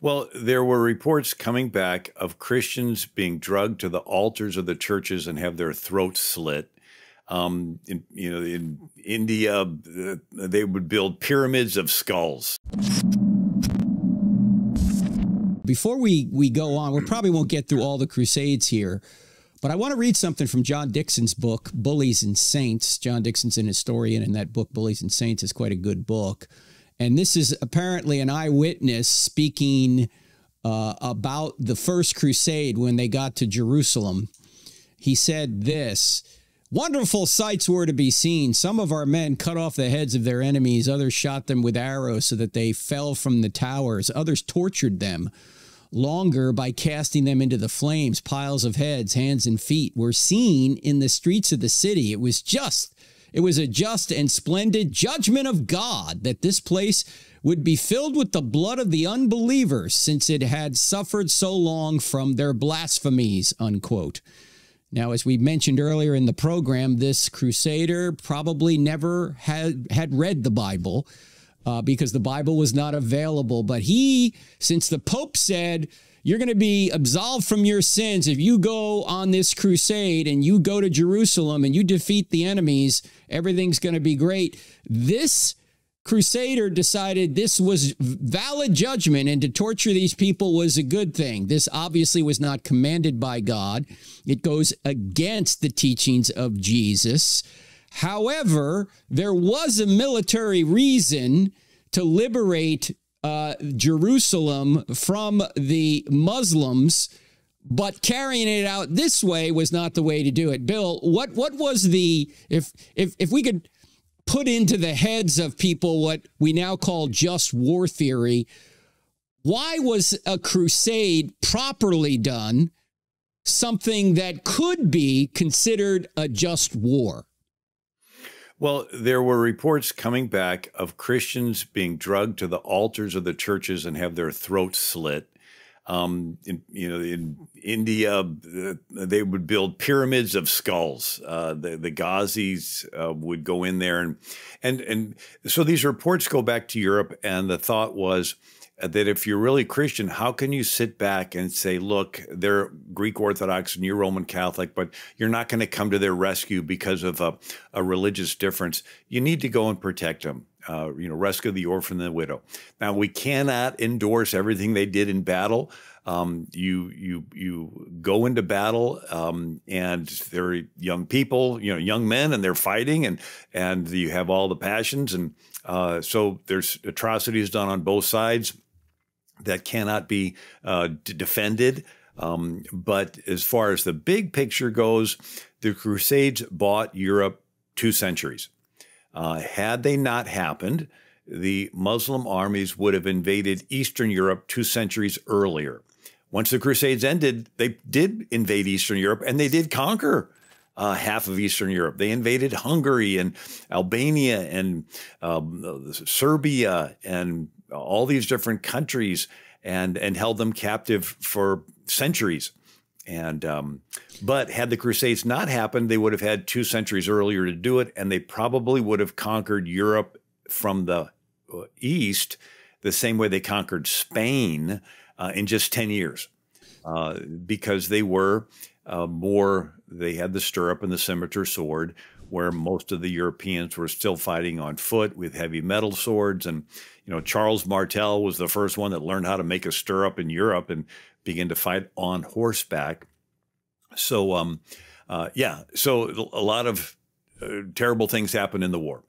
Well, there were reports coming back of Christians being drugged to the altars of the churches and have their throats slit. In India, they would build pyramids of skulls. Before we go on, we probably won't get through all the Crusades here, but I want to read something from John Dickson's book, Bullies and Saints. John Dickson's an historian, and that book, Bullies and Saints, is quite a good book. And this is apparently an eyewitness speaking about the First Crusade when they got to Jerusalem. He said this: "Wonderful sights were to be seen. Some of our men cut off the heads of their enemies. Others shot them with arrows so that they fell from the towers. Others tortured them longer by casting them into the flames. Piles of heads, hands, and feet were seen in the streets of the city. It was a just and splendid judgment of God that this place would be filled with the blood of the unbelievers, since it had suffered so long from their blasphemies," unquote. Now, as we mentioned earlier in the program, this crusader probably never had read the Bible because the Bible was not available. But he, since the Pope said, you're going to be absolved from your sins if you go on this crusade and you go to Jerusalem and you defeat the enemies, everything's going to be great. This crusader decided this was valid judgment, and to torture these people was a good thing. This obviously was not commanded by God. It goes against the teachings of Jesus. However, there was a military reason to liberate Jerusalem from the Muslims, but carrying it out this way was not the way to do it. Bill, what was the, if we could put into the heads of people what we now call just war theory, why was a crusade properly done something that could be considered a just war? Well, there were reports coming back of Christians being drugged to the altars of the churches and have their throats slit. In India, they would build pyramids of skulls. The Ghazis would go in there, and so these reports go back to Europe. And the thought was that if you're really Christian, how can you sit back and say, look, they're Greek Orthodox and you're Roman Catholic, but you're not going to come to their rescue because of a religious difference. You need to go and protect them. Rescue the orphan and the widow. Now, we cannot endorse everything they did in battle. You go into battle, and they're young people, young men, and they're fighting, and you have all the passions, and so there's atrocities done on both sides that cannot be defended. But as far as the big picture goes, the Crusades bought Europe 2 centuries. Had they not happened, the Muslim armies would have invaded Eastern Europe 2 centuries earlier. Once the Crusades ended, they did invade Eastern Europe, and they did conquer half of Eastern Europe. They invaded Hungary and Albania and Serbia and all these different countries, and held them captive for centuries. And but had the Crusades not happened, they would have had 2 centuries earlier to do it, and they probably would have conquered Europe from the east the same way they conquered Spain in just 10 years, because they were they had the stirrup and the scimitar sword, where most of the Europeans were still fighting on foot with heavy metal swords. And, Charles Martel was the first one that learned how to make a stirrup in Europe and begin to fight on horseback. So, so a lot of terrible things happened in the war.